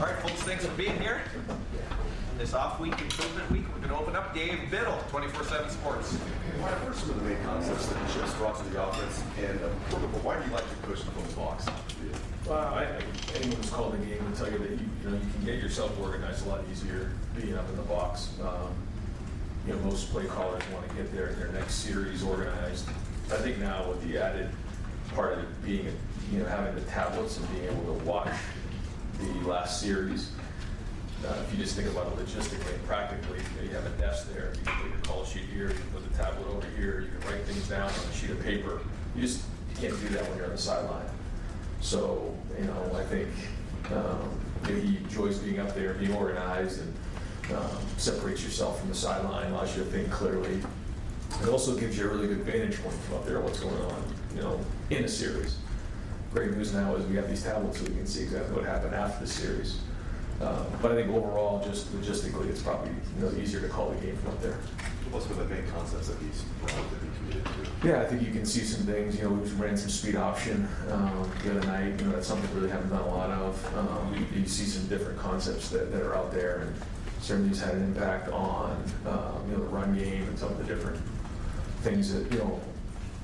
All right, folks, thanks for being here. On this off-week, improvement week, we're going to open up Dave Biddle, 24/7 Sports. What are some of the main concepts that you just brought to the offense, and why do you like to push from the box? Well, anyone who's called the game will tell you that you can get yourself organized a lot easier being up in the box. Most play callers want to get their next series organized. I think now with the added part of it being, having the tablets and being able to watch the last series, if you just think about it logistically and practically, you have a desk there, you can put your call sheet here, you can put the tablet over here, you can write things down on a sheet of paper. You can't do that when you're on the sideline. So, I think he enjoys being up there, being organized, and separates yourself from the sideline, allows you to think clearly. It also gives you a really good vantage point from up there, what's going on, in a series. Great news now is we have these tablets so we can see exactly what happened after the series. But I think overall, just logistically, it's probably easier to call the game from up there. What's one of the main concepts that he's committed to? Yeah, I think you can see some things. We ran some speed option the other night. That's something we really haven't done a lot of. You see some different concepts that are out there, and certainly has had an impact on the run game and some of the different things that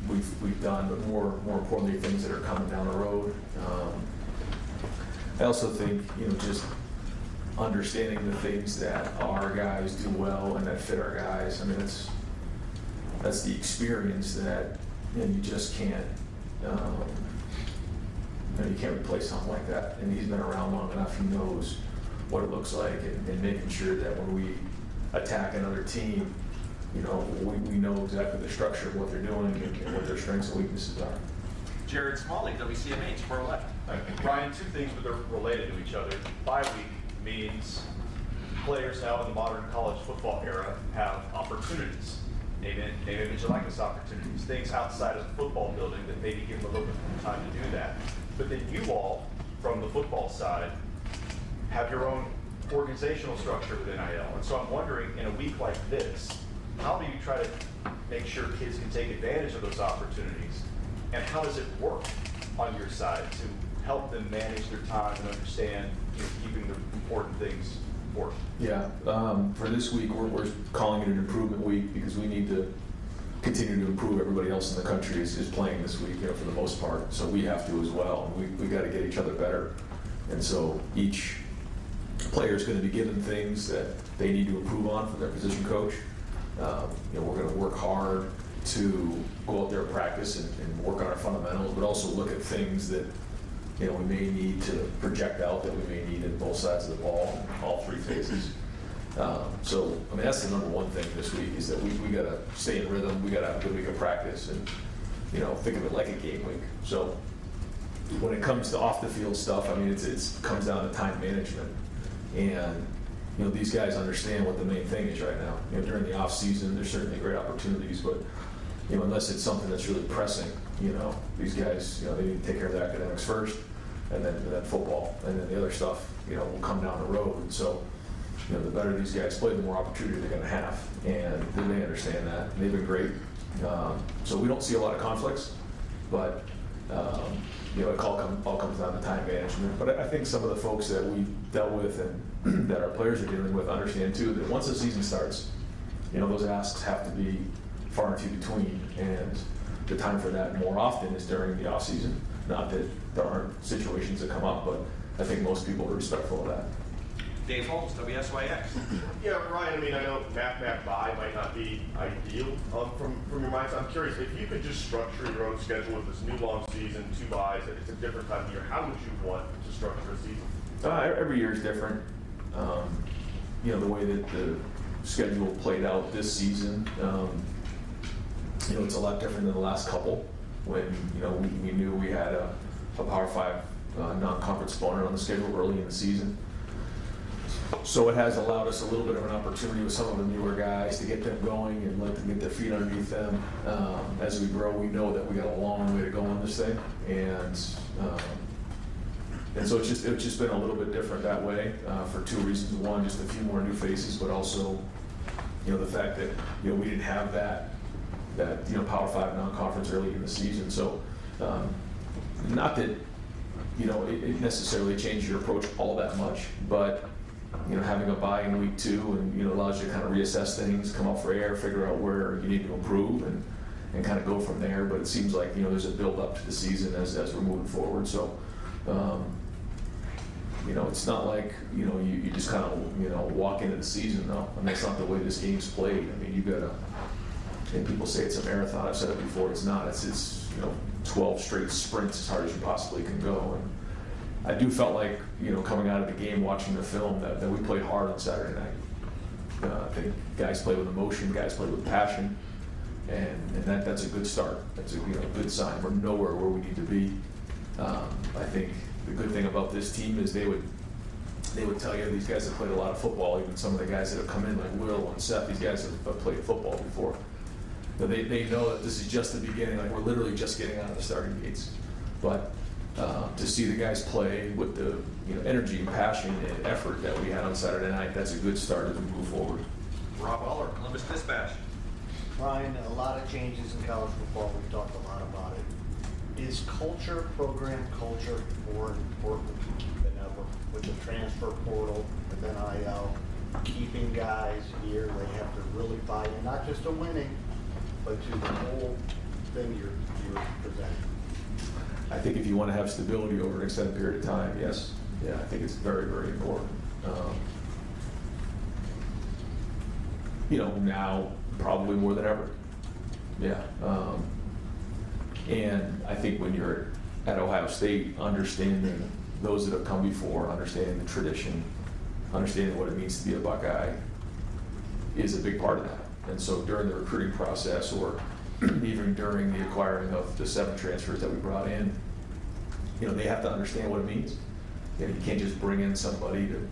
we've done, but more importantly, things that are coming down the road. I also think just understanding the things that our guys do well and that fit our guys. I mean, that's the experience that you just can't you can't replace something like that. And he's been around long enough; he knows what it looks like, and making sure that when we attack another team, we know exactly the structure of what they're doing and what their strengths and weaknesses are. Jared Smalley, WCMH, far left. Brian, two things, but they're related to each other. Bye week means players now in the modern college football era have opportunities. Name, image, and likeness opportunities. Things outside of the football building that maybe give them a little bit more time to do that. But then you all, from the football side, have your own organizational structure with NIL. And so I'm wondering, in a week like this, how do you try to make sure kids can take advantage of those opportunities? And how does it work on your side to help them manage their time and understand keeping the important things important? Yeah, for this week, we're calling it an improvement week because we need to continue to improve. Everybody else in the country is playing this week, for the most part. So we have to as well. We got to get each other better. And so each player is going to be given things that they need to improve on from their position coach. We're going to work hard to go out there and practice and work on our fundamentals, but also look at things that we may need to project out, that we may need in both sides of the ball, all three phases. That's the number one thing this week is that we got to stay in rhythm. We got to have a good week of practice and think of it like a game week. So when it comes to off the field stuff, it comes down to time management. And these guys understand what the main thing is right now. During the off season, there's certainly great opportunities, but unless it's something that's really pressing, these guys, they need to take care of their academics first, and then football, and then the other stuff, will come down the road. And so, the better these guys play, the more opportunity they're going to have, and they understand that. And they've been great. So we don't see a lot of conflicts, but it all comes down to time management. But I think some of the folks that we dealt with and that our players are dealing with understand too that once the season starts, those asks have to be far and few between, and the time for that more often is during the off season. Not that there aren't situations that come up, but I think most people are respectful of that. Dave Holmes, WSYX. Yeah, Ryan, I know Mac bye might not be ideal from your mind. So I'm curious, if you could just structure your own schedule with this new long season, 2 byes, it's a different time of year, how would you want to structure a season? Every year is different. The way that the schedule played out this season, it's a lot different than the last couple when, we knew we had a Power 5 non-conference opponent on the schedule early in the season. So it has allowed us a little bit of an opportunity with some of the newer guys to get them going and let them get their feet underneath them. As we grow, we know that we got a long way to go on this thing, and so it's just been a little bit different that way for 2 reasons. One, just a few more new faces, but also, the fact that we didn't have that Power 5 non-conference early in the season. So not that it necessarily changes your approach all that much, but having a bye in week 2 and allows you to kind of reassess things, come up for air, figure out where you need to improve, and kind of go from there. But it seems like there's a build up to the season as we're moving forward. So it's not like you just kind of walk into the season though. I mean, that's not the way this game's played. I mean, you gotta. And people say it's a marathon. I've said it before. It's not. It's 12 straight sprints as hard as you possibly can go. And I do felt like coming out of the game, watching the film, that we played hard on Saturday night. I think guys played with emotion, guys played with passion, and that's a good start. That's a good sign. We're nowhere where we need to be. I think the good thing about this team is they would tell you these guys have played a lot of football. Even some of the guys that have come in, like Will and Sept, these guys have played football before. They know that this is just the beginning. Like, we're literally just getting out of the starting gates. But to see the guys play with the energy and passion and effort that we had on Saturday night, that's a good start as we move forward. Rob Aller, Columbus Dispatch. Ryan, a lot of changes in college football. We've talked a lot about it. Is program culture more important than ever with the transfer portal and then NIL, keeping guys here? They have to really buy in, not just to winning, but to the whole thing you're presenting. I think if you want to have stability over an extended period of time, yes. Yeah, I think it's very, very important. Now probably more than ever. Yeah. And I think when you're at Ohio State, understanding those that have come before, understanding the tradition, understanding what it means to be a Buckeye is a big part of that. And so during the recruiting process, or even during the acquiring of the 7 transfers that we brought in, they have to understand what it means. You can't just bring in somebody to,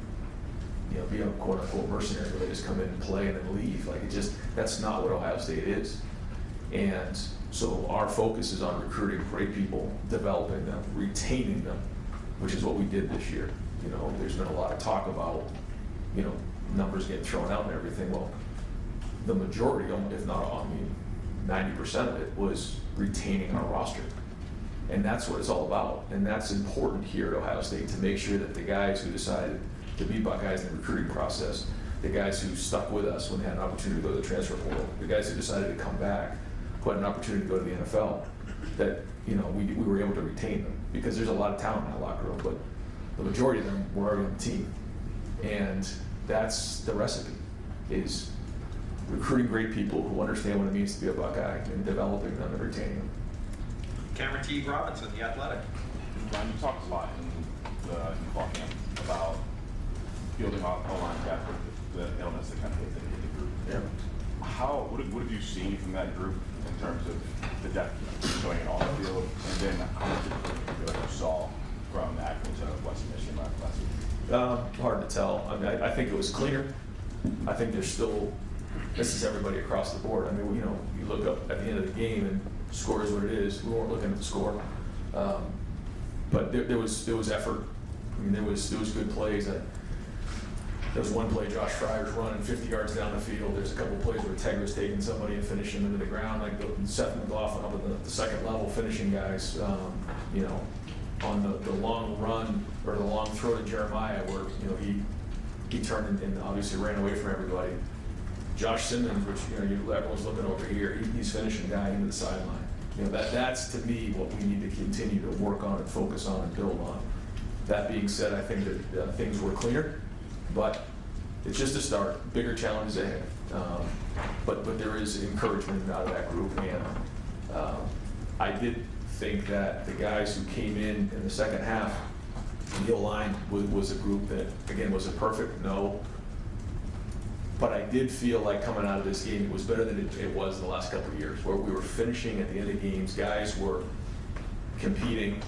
be a quote unquote mercenary where they just come in and play and then leave. That's not what Ohio State is. And so our focus is on recruiting great people, developing them, retaining them, which is what we did this year. There's been a lot of talk about, numbers getting thrown out and everything. Well, the majority, if not all, 90% of it was retaining our roster. And that's what it's all about. And that's important here at Ohio State, to make sure that the guys who decided to be Buckeyes in the recruiting process, the guys who stuck with us when they had an opportunity to go to the transfer portal, the guys who decided to come back, who had an opportunity to go to the NFL, that we were able to retain them. Because there's a lot of talent in that locker room, but the majority of them were already on the team. And that's the recipe, is recruiting great people who understand what it means to be a Buckeye and developing them and retaining them. Cameron T. Robinson, The Athletic. Ryan, you talked a lot in fall camp about building off O-line depth with the illness that kind of hit the group. Yeah. What have you seen from that group in terms of the depth showing it on the field, and then how much improvement do you feel like you saw from Akron to Western Michigan last week? Hard to tell. I mean, I think it was cleaner. I think there's still, this is everybody across the board. I mean, you look up at the end of the game and score is what it is. We weren't looking at the score. But there was effort. I mean, there was good plays. There was one play, Josh Fryer's running 50 yards down the field. There's a couple plays where Tegra's taking somebody and finishing them into the ground, like Sept and McLaughlin up at the second level, finishing guys. On the long run or the long throw to Jeremiah, where he turned and obviously ran away from everybody. Josh Simmons, which everyone's looking over here, he's finishing a guy into the sideline. That's to me what we need to continue to work on and focus on and build on. That being said, I think that things were cleaner, but it's just a start. Bigger challenges ahead, but there is encouragement out of that group, and I did think that the guys who came in the second half, the O-line was a group that, again, was it perfect? No. But I did feel like coming out of this game, it was better than it was the last couple of years, where we were finishing at the end of games. Guys were competing.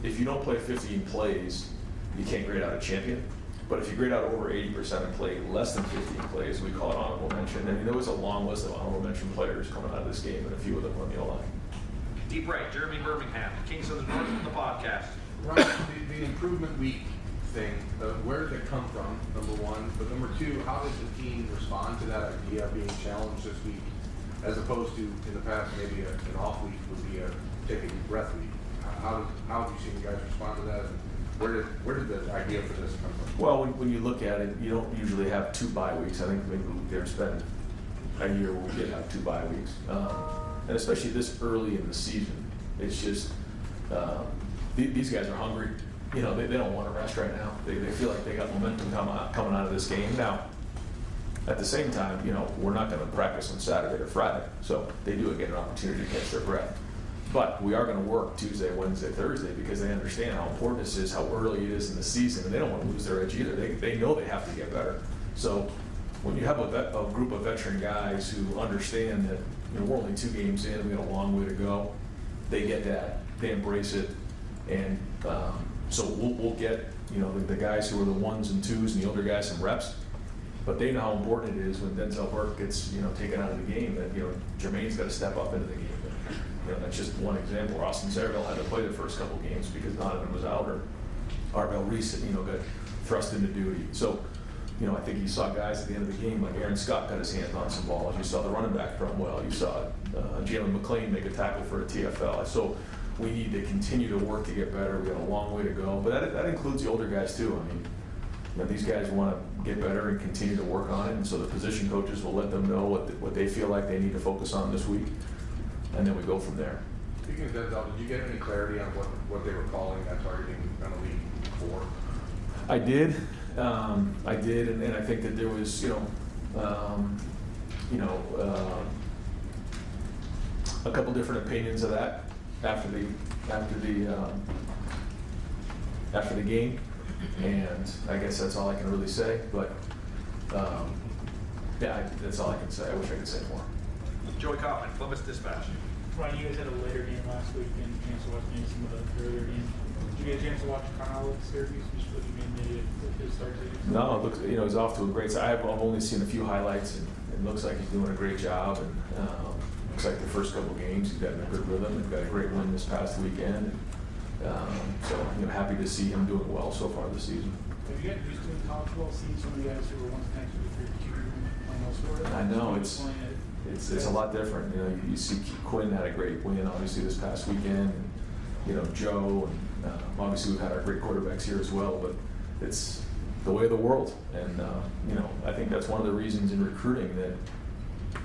If you don't play 15 plays, you can't grade out a champion. But if you grade out over 80% and play less than 15 plays, we call it honorable mention. I mean, there was a long list of honorable mention players coming out of this game, and a few of them on the O-line. Deep right, Jeremy Birmingham, Kings of the North from the podcast. Right, the improvement week thing, where did it come from, number one? But number two, how did the team respond to that idea of being challenged this week, as opposed to in the past maybe an off week would be a take a deep breath week? How have you seen you guys respond to that? And where did the idea for this come from? Well, when you look at it, you don't usually have 2 bye weeks. I think maybe there's been a year where we did have 2 bye weeks. And especially this early in the season, it's just, these guys are hungry. You know, they don't want to rest right now. They feel like they got momentum coming out of this game. Now, at the same time, you know, we're not going to practice on Saturday or Friday, so they do get an opportunity to catch their breath. But we are going to work Tuesday, Wednesday, Thursday because they understand how important this is, how early it is in the season, and they don't want to lose their edge either. They know they have to get better. So when you have a group of veteran guys who understand that, you know, we're only 2 games in, we got a long way to go, they get that, they embrace it, and so we'll get, you know, the guys who are the 1s and 2s and the older guys some reps. But they know how important it is when Denzel Burke gets, you know, taken out of the game, that, you know, Jermaine's got to step up into the game. And, you know, that's just one example where Austin Saraville had to play the first couple games because Donovan was out, or Arvell Reese, you know, got thrust into duty. So, you know, I think you saw guys at the end of the game like Aaron Scott got his hands on some balls. You saw the running back run well. You saw Jalen McClain make a tackle for a TFL. So we need to continue to work to get better. We got a long way to go, but that includes the older guys too. I mean, you know, these guys want to get better and continue to work on it, and so the position coaches will let them know what they feel like they need to focus on this week, and then we go from there. Speaking of Denzel, did you get any clarity on what they were calling that targeting penalty for? I did, and I think that there was, a couple different opinions of that after the game. And I guess that's all I can really say, but that's all I can say. I wish I could say more. Joey Kaufman, Columbus Dispatch. Ryan, you guys had a later game last week and a chance to watch maybe some of the earlier games. Did you get a chance to watch Carnell at Syracuse? Just what you mean maybe his start to? No, it looks, he's off to a great start. I've only seen a few highlights, and it looks like he's doing a great job. And looks like the first couple games he's got in a good rhythm. He's got a great win this past weekend. So, happy to see him doing well so far this season. Have you gotten used to in college football seeing some of the guys who were once connected with your QB playing elsewhere? I know, it's a lot different. You see Quinn had a great win obviously this past weekend, and Joe, and obviously we've had our great quarterbacks here as well, but it's the way of the world. And I think that's one of the reasons in recruiting that,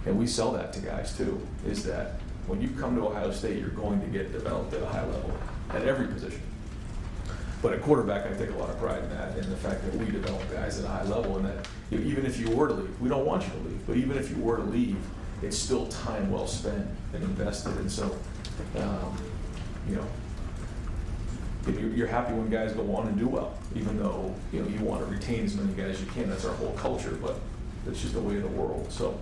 and we sell that to guys too, is that when you come to Ohio State, you're going to get developed at a high level at every position. But at quarterback, I take a lot of pride in that, and the fact that we develop guys at a high level, and that even if you were to leave, we don't want you to leave, but even if you were to leave, it's still time well spent and invested. And so, you're happy when guys go on and do well, even though you want to retain as many guys as you can. That's our whole culture, but it's just the way of the world. So,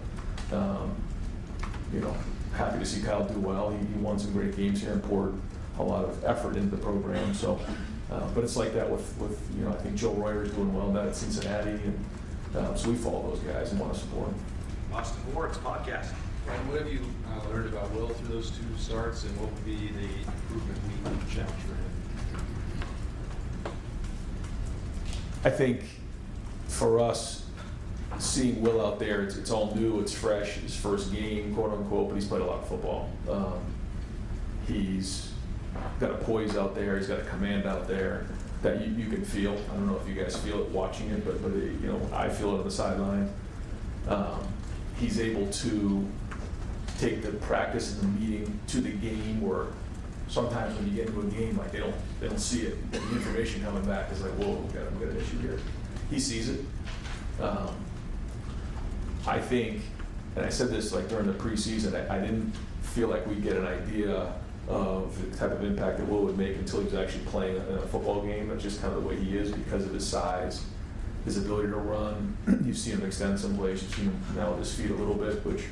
happy to see Kyle do well. He won some great games here and poured a lot of effort into the program. So, but it's like that with I think Joe Royer is doing well down at Cincinnati, and so we follow those guys and want to support them. Austin Ward's podcast. Ryan, what have you learned about Will through those 2 starts, and what would be the improvement week challenge for him? I think for us, seeing Will out there, it's all new, it's fresh, his first game, quote unquote, but he's played a lot of football. He's got a poise out there, he's got a command out there that you can feel. I don't know if you guys feel it watching it, but I feel it on the sideline. He's able to take the practice and the meeting to the game, where sometimes when you get into a game, like they don't see it. The information coming back is like, whoa, we've got an issue here. He sees it. I think, and I said this like during the preseason, I didn't feel like we'd get an idea of the type of impact that Will would make until he was actually playing in a football game. That's just kind of the way he is because of his size, his ability to run. You've seen him extend some plays. You've seen him now with his feet a little bit, which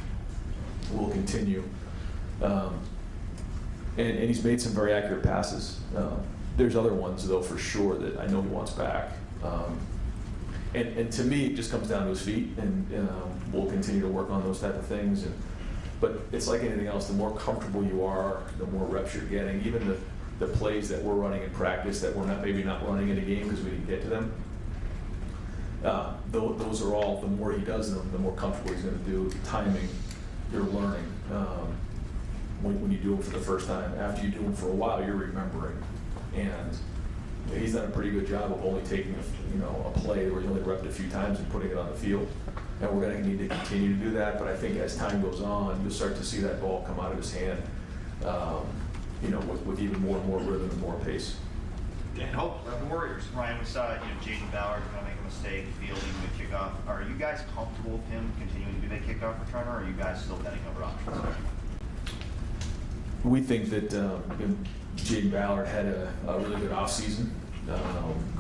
will continue. And he's made some very accurate passes. There's other ones, though, for sure that I know he wants back. And to me, it just comes down to his feet, and we'll continue to work on those type of things. But it's like anything else, the more comfortable you are, the more reps you're getting. Even the plays that we're running in practice that we're maybe not running in a game because we didn't get to them, those are all, the more he does them, the more comfortable he's going to do. Timing, you're learning. when you do them for the first time. After you do them for a while, you're remembering. And he's done a pretty good job of only taking a play where you only repped it a few times and putting it on the field. And we're going to need to continue to do that. But I think as time goes on, you'll start to see that ball come out of his hand, with even more and more rhythm and more pace. Dan Hope, 11 Warriors. Ryan, we saw Jaden Ballard going to make a mistake fielding the kickoff. Are you guys comfortable with him continuing to be that kickoff returner, or are you guys still betting over options there? We think that Jaden Ballard had a really good offseason.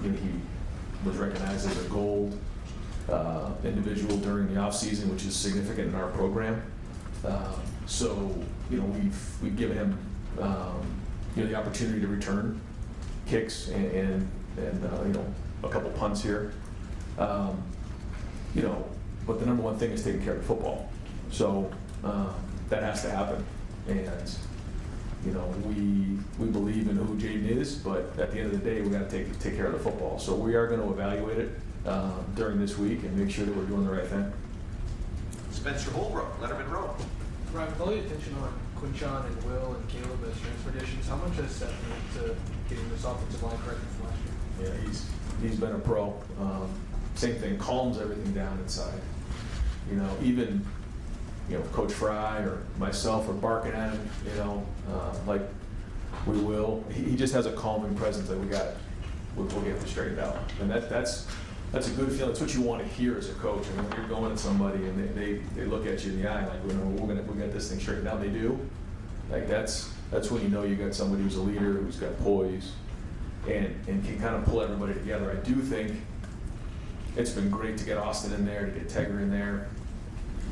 He was recognized as a gold individual during the offseason, which is significant in our program. So we've given him the opportunity to return kicks and a couple punts here. But the number one thing is taking care of the football. So that has to happen. And we believe in who Jaden is, but at the end of the day, we got to take care of the football. So we are going to evaluate it during this week and make sure that we're doing the right thing. Spencer Holbrook, Letterman Row. Ryan, with all the attention on Quinchon and Will and Caleb as transfer additions, how much has Sept meant to getting this offensive line corrected from last year? Yeah, he's been a pro. Same thing, calms everything down inside. Even Coach Fry or myself are barking at him, like we will. He just has a calming presence that we'll get him straightened out. And that's a good feeling. It's what you want to hear as a coach. I mean, when you're going at somebody and they look at you in the eye like, we're gonna get this thing straightened out. They do. Like that's when you got somebody who's a leader, who's got poise, and can kind of pull everybody together. I do think it's been great to get Austin in there, to get Tegger in there.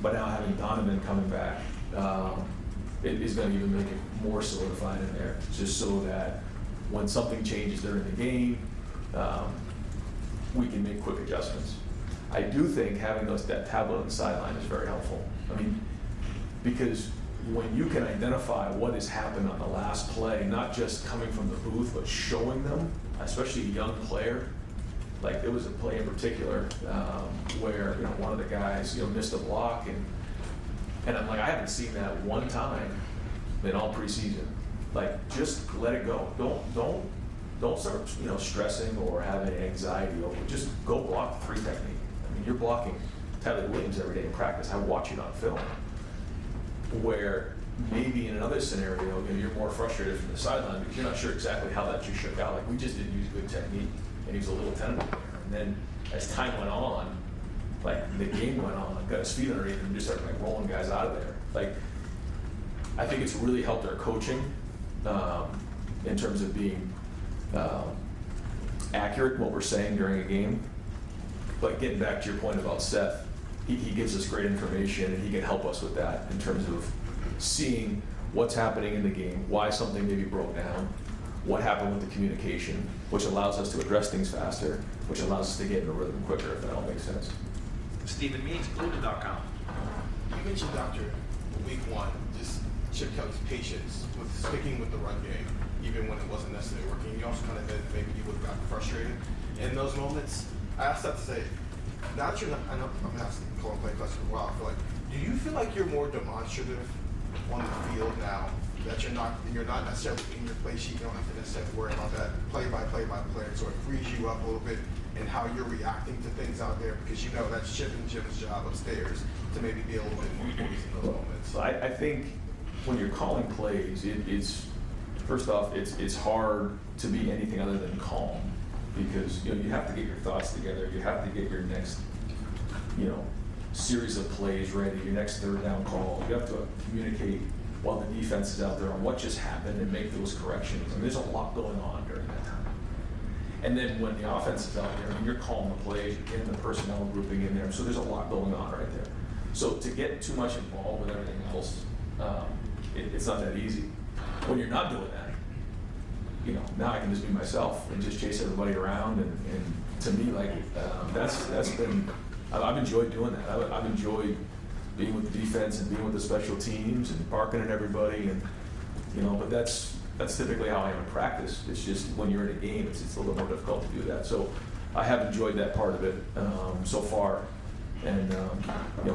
But now having Donovan coming back, it is going to even make it more solidified in there, just so that when something changes during the game, we can make quick adjustments. I do think having that tablet on the sideline is very helpful. I mean, because when you can identify what has happened on the last play, not just coming from the booth, but showing them, especially a young player. Like there was a play in particular where one of the guys missed a block and I'm like, I haven't seen that one time in all preseason. Like just let it go. Don't start stressing or having anxiety over it. Just go block the 3 technique. I mean, you're blocking Tyler Williams every day in practice. I watch it on film. Where maybe in another scenario you're more frustrated from the sideline because you're not sure exactly how that just shook out. Like we just didn't use good technique. And he was a little tentative there. And then as time went on, like the game went on, got his feet underneath him and just started like rolling guys out of there. Like I think it's really helped our coaching in terms of being accurate in what we're saying during a game. But getting back to your point about Seth, he gives us great information and he can help us with that in terms of seeing what's happening in the game, why something maybe broke down, what happened with the communication, which allows us to address things faster, which allows us to get in a rhythm quicker, if that all makes sense. Stephen Means, Cleveland.com. You mentioned, Doctor, week 1, just Chip Kelly's patience with sticking with the run game, even when it wasn't necessarily working. You also kind of said maybe you would have gotten frustrated in those moments. I asked that to say, now that you're not, I know I'm asking call and play question for a while, I feel like, do you feel like you're more demonstrative on the field now? That you're not necessarily in your play sheet, you don't have to necessarily worry about that play by play, so it frees you up a little bit in how you're reacting to things out there because that's Chip and Jim's job upstairs to maybe be a little bit more poised in those moments. So I think when you're calling plays, it's first off, it's hard to be anything other than calm because you have to get your thoughts together, you have to get your next series of plays ready, your next third down call, you have to communicate while the defense is out there on what just happened and make those corrections. I mean, there's a lot going on during that time. And then when the offense is out there, you're calling the plays, you're getting the personnel grouping in there. So there's a lot going on right there. So to get too much involved with everything else, it's not that easy. When you're not doing that, now I can just be myself and just chase everybody around. And to me, like that's been, I've enjoyed doing that. I've enjoyed being with the defense and being with the special teams and barking at everybody, and but that's typically how I am in practice. It's just when you're in a game, it's a little more difficult to do that. So I have enjoyed that part of it so far. And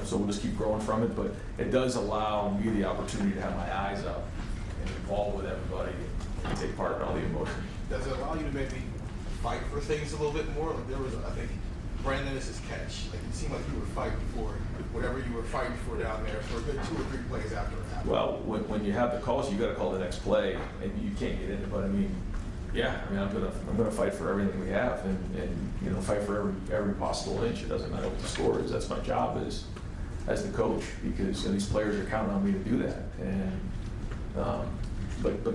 so we'll just keep growing from it. But it does allow me the opportunity to have my eyes up and involved with everybody and take part in all the emotion. Does it allow you to maybe fight for things a little bit more? Like there was, I think, Brandon Ennis's catch. Like it seemed like you were fighting for whatever you were fighting for down there for a good 2 or 3 plays after it happened. Well, when you have the calls, you got to call the next play, and you can't get in it. But I mean, I'm gonna fight for everything we have, and fight for every possible inch. It doesn't matter what the score is. That's my job as the coach, because these players are counting on me to do that. And but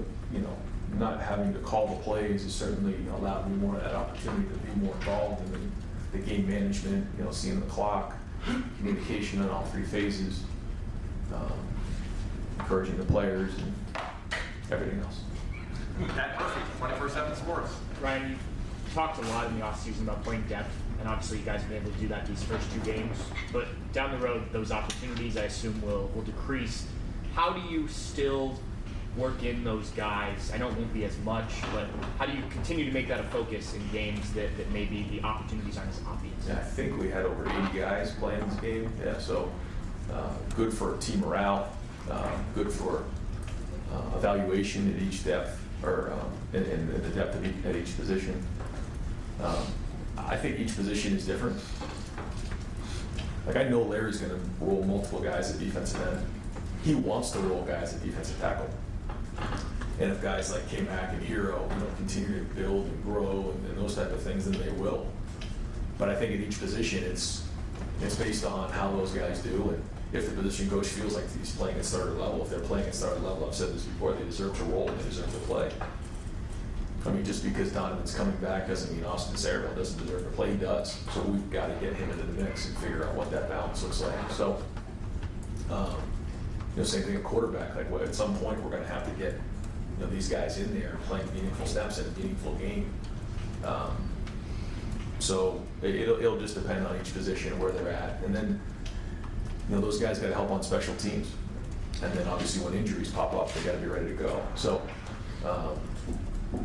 not having to call the plays has certainly allowed me more of that opportunity to be more involved in the game management. Seeing the clock, communication in all 3 phases, encouraging the players, and everything else. Pat Murphy, 24/7 Sports. Ryan, you talked a lot in the offseason about playing depth, and obviously you guys have been able to do that these first 2 games. But down the road, those opportunities, I assume, will decrease. How do you still work in those guys? I know it won't be as much, but how do you continue to make that a focus in games that maybe the opportunities aren't as obvious? Yeah, I think we had over 80 guys playing this game. Yeah, so good for team morale, good for evaluation at each depth, or in the depth at each position. I think each position is different. Like I know Larry's going to roll multiple guys at defensive end. He wants to roll guys at defensive tackle. And if guys like K-Mac and Hero, continue to build and grow and those type of things, then they will. But I think at each position, it's based on how those guys do, and if the position coach feels like he's playing at starter level. If they're playing at starter level, I've said this before, they deserve to roll and they deserve to play. I mean, just because Donovan's coming back doesn't mean Austin Saraville doesn't deserve to play. He does. So we've got to get him into the mix and figure out what that balance looks like. So, same thing at quarterback. Like, at some point, we're going to have to get these guys in there playing meaningful snaps in a meaningful game. So it'll just depend on each position where they're at, and then those guys got to help on special teams, and then obviously when injuries pop up, they got to be ready to go. So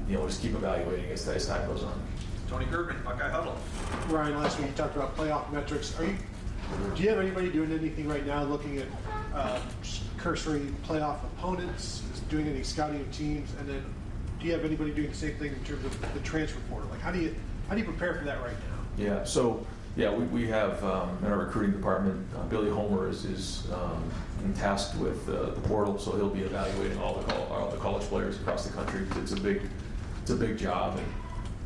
we'll just keep evaluating as time goes on. Tony Gerben, Buckeye Huddle. Ryan, last week you talked about playoff metrics. Do you have anybody doing anything right now looking at cursory playoff opponents, doing any scouting of teams, and then do you have anybody doing the same thing in terms of the transfer portal? Like how do you prepare for that right now? Yeah, so we have in our recruiting department, Billy Homer is tasked with the portal, so he'll be evaluating all the college players across the country. It's a big job,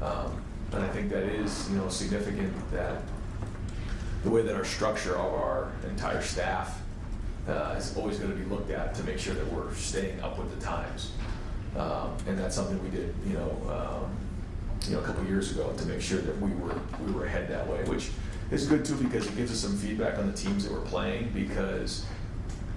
and I think that is significant that the way that our structure of our entire staff is always going to be looked at to make sure that we're staying up with the times, and that's something we did a couple of years ago to make sure that we were ahead that way, which is good too because it gives us some feedback on the teams that we're playing, because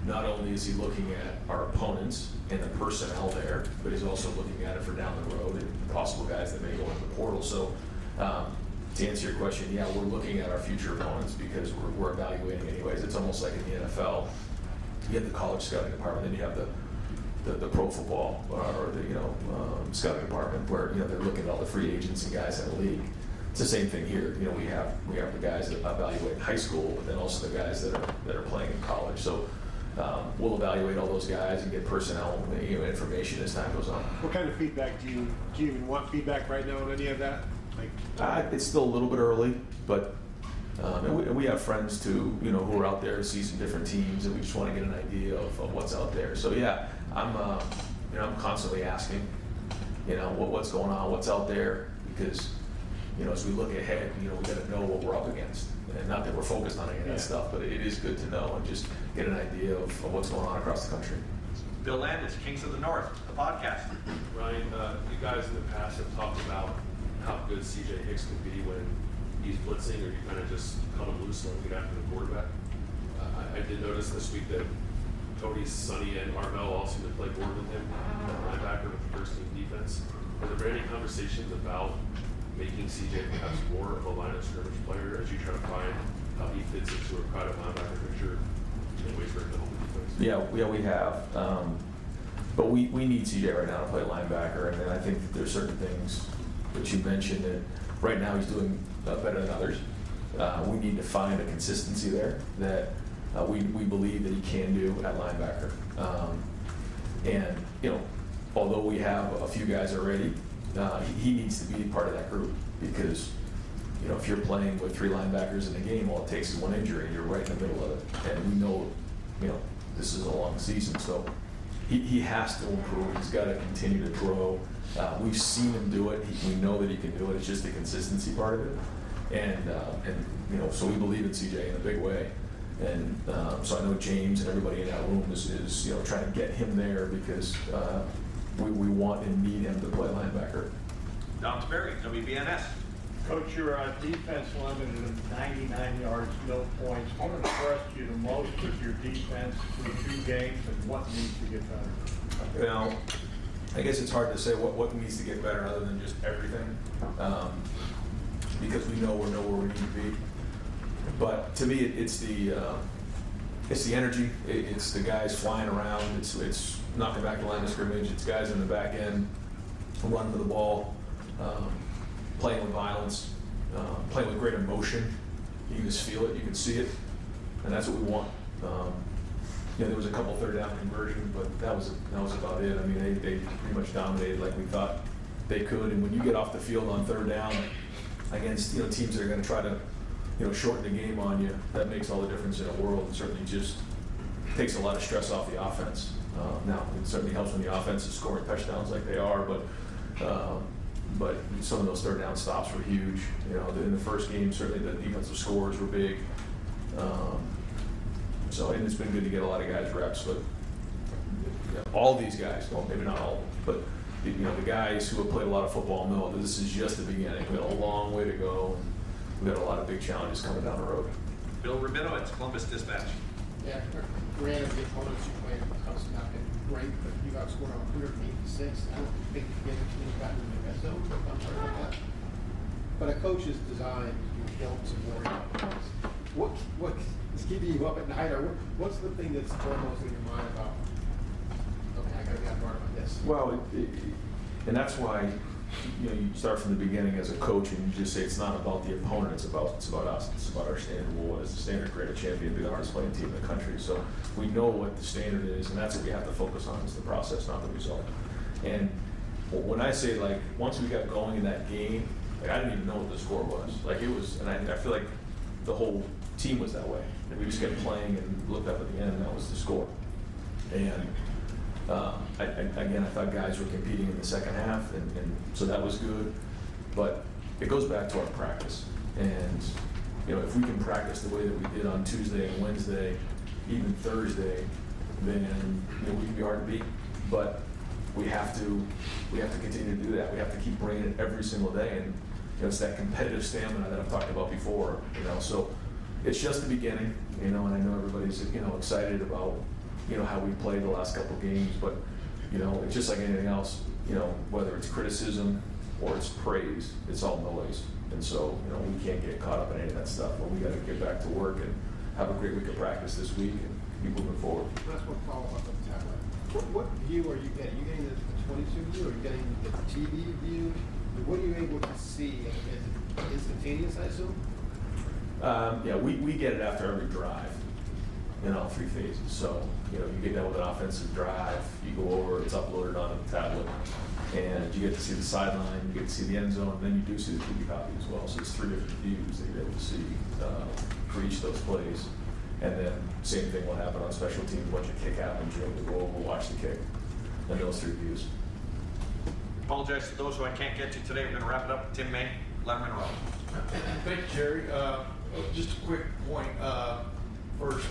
not only is he looking at our opponents and the personnel there, but he's also looking at it for down the road and possible guys that may go into the portal. So to answer your question, yeah, we're looking at our future opponents because we're evaluating anyways. It's almost like in the NFL, you have the college scouting department, then you have the pro football or the scouting department where they're looking at all the free agents and guys in the league. It's the same thing here. We have the guys that evaluate high school, but then also the guys that are playing in college. So we'll evaluate all those guys and get personnel information as time goes on. What kind of feedback do you even want feedback right now on any of that? It's still a little bit early, but and we have friends too, who are out there to see some different teams, and we just want to get an idea of what's out there. So yeah, I'm constantly asking, what's going on, what's out there, because as we look ahead, we got to know what we're up against, and not that we're focused on any of that stuff, but it is good to know and just get an idea of what's going on across the country. Bill Landis, Kings of the North, the podcast. Ryan, you guys in the past have talked about how good CJ Hicks can be when he's blitzing, or you kind of just cut him loose and get after the quarterback. I did notice this week that Cody, Sonny, and Armel all seem to play more than him, linebacker with the first team defense. Are there any conversations about making CJ perhaps more of a line of scrimmage player as you try to find how he fits into a crowded linebacker picture in ways for him to help the defense? Yeah, we have. But we need CJ right now to play linebacker, and then I think that there's certain things that you mentioned that right now he's doing better than others. we need to find a consistency there that we believe that he can do at linebacker. And, although we have a few guys already, he needs to be part of that group because, if you're playing with 3 linebackers in a game, all it takes is one injury, and you're right in the middle of it. And we know, this is a long season, so he has to improve. He's got to continue to grow. We've seen him do it. We know that he can do it. It's just the consistency part of it. And so we believe in CJ in a big way. And so I know James and everybody in that room is trying to get him there because we want and need him to play linebacker. Down to Barry, WBNS. Coach, your defense limited to 99 yards, no points. What impressed you the most with your defense through 2 games, and what needs to get better? Well, I guess it's hard to say what needs to get better other than just everything, because we know we're nowhere we need to be. But to me, it's the energy. It's the guys flying around. It's knocking back the line of scrimmage. It's guys in the back end running to the ball, playing with violence, playing with great emotion. You can just feel it. You can see it, and that's what we want. There was a couple third down conversions, but that was about it. I mean, they pretty much dominated like we thought they could. And when you get off the field on third down against teams that are going to try to shorten the game on you, that makes all the difference in the world, and certainly just takes a lot of stress off the offense. Now, it certainly helps when the offense is scoring touchdowns like they are, but some of those third down stops were huge. In the first game, certainly the defensive scores were big. And it's been good to get a lot of guys reps, but all these guys, well, maybe not all, but the guys who have played a lot of football know that this is just the beginning. We got a long way to go. We've got a lot of big challenges coming down the road. Bill Rubino, it's Columbus Dispatch. Yeah, granted, the opponents you played have not been great, but you got scored on 186. I don't think you get a team back in the red zone. I'm sorry about that. But a coach is designed to build some worry about points. What's keeping you up at night, or what's the thing that's foremost in your mind about? Okay, I got to be smart about this. Well, and that's why you start from the beginning as a coach, and you just say it's not about the opponent, it's about us, it's about our standard. Well, what is the standard? Create a champion, be the hardest playing team in the country. So we know what the standard is, and that's what we have to focus on, is the process, not the result. And when I say, once we got going in that game, I didn't even know what the score was. It was, and I feel like the whole team was that way. And we just kept playing and looked up at the end, and that was the score. And I thought guys were competing in the second half, and so that was good. But it goes back to our practice. And, if we can practice the way that we did on Tuesday and Wednesday, even Thursday, then, we can be hard to beat. But we have to continue to do that. We have to keep bringing it every single day. And, it's that competitive stamina that I've talked about before, so it's just the beginning, and I know everybody's, excited about, how we played the last couple of games, but, it's just like anything else, whether it's criticism or it's praise, it's all noise. And so, we can't get caught up in any of that stuff, but we got to get back to work and have a great week of practice this week and keep moving forward. That's one follow-up on the tablet. What view are you getting? Are you getting the 22 view, or are you getting the TV view? What are you able to see? Is it instantaneous, I assume? We get it after every drive in all 3 phases. So, you get that with an offensive drive, you go over, it's uploaded onto the tablet, and you get to see the sideline, you get to see the end zone, and then you do see the TV copy as well. So it's 3 different views that you're able to see for each of those plays. And then same thing will happen on special teams. Once a kick happens, you're able to go over, watch the kick, and those 3 views. Apologize to those who I can't get to today. We're going to wrap it up. Tim May, Letterman Row. Thank you, Jerry. Just a quick point first.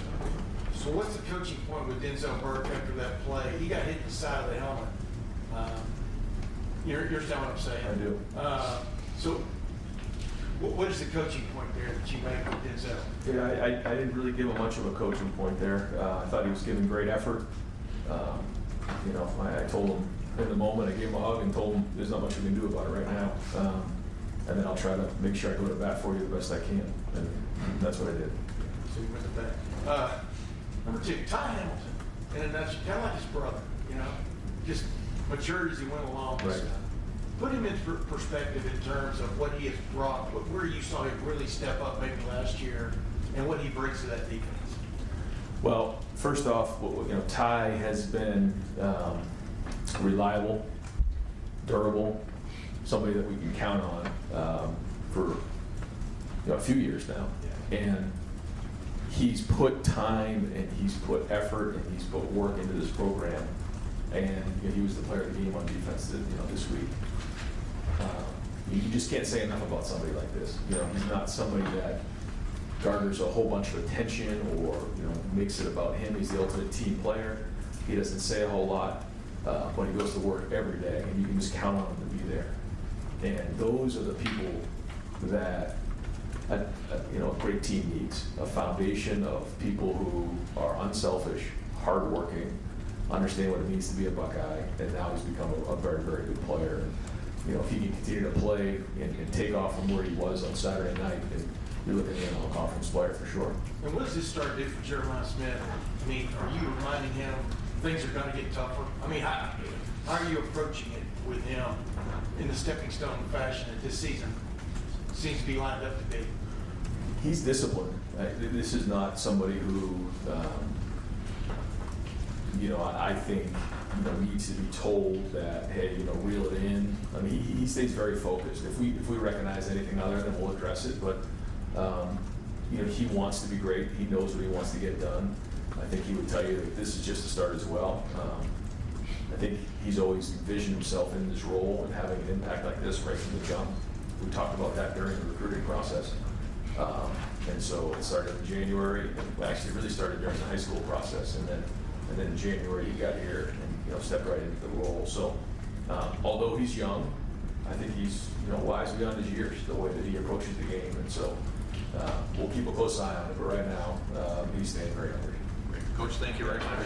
So what's the coaching point with Denzel Burke after that play? He got hit in the side of the helmet. You understand what I'm saying? I do. So what is the coaching point there that you make with Denzel? Yeah, I didn't really give him much of a coaching point there. I thought he was giving great effort. I told him in the moment, I gave him a hug and told him there's not much we can do about it right now. And then I'll try to make sure I go to bat for you the best I can. And that's what I did. So you went to bat. Number 2, Ty Hamilton. And that's kind of like his brother, just matured as he went along. Right. put him in perspective in terms of what he has brought, where you saw him really step up maybe last year, and what he brings to that defense. Well, first off, Ty has been reliable, durable, somebody that we can count on for a few years now. And he's put time and he's put effort and he's put work into this program. And he was the player of the game on defense this week. You just can't say enough about somebody like this. He's not somebody that garners a whole bunch of attention or makes it about him. He's the ultimate team player. He doesn't say a whole lot, but he goes to work every day, and you can just count on him to be there. And those are the people that a great team needs. A foundation of people who are unselfish, hardworking, understand what it means to be a Buckeye, and now he's become a very, very good player. And, if he can continue to play and take off from where he was on Saturday night, then you're looking at a conference player for sure. And what does this start to do for Jeremiah Smith? I mean, are you reminding him things are going to get tougher? I mean, how are you approaching it with him in the stepping stone fashion that this season seems to be lined up to be? He's disciplined. This is not somebody who, I think, needs to be told that, hey, reel it in. I mean, he stays very focused. If we recognize anything other, then we'll address it. But he wants to be great. He knows what he wants to get done. I think he would tell you that this is just a start as well. I think he's always envisioned himself in this role and having an impact like this right from the jump. We talked about that during the recruiting process. And so it started in January, and actually really started during the high school process. And then in January he got here and stepped right into the role. So although he's young, I think he's wise beyond his years, the way that he approaches the game. And so we'll keep a close eye on it. But right now, he's staying very hungry. Coach, thank you very much.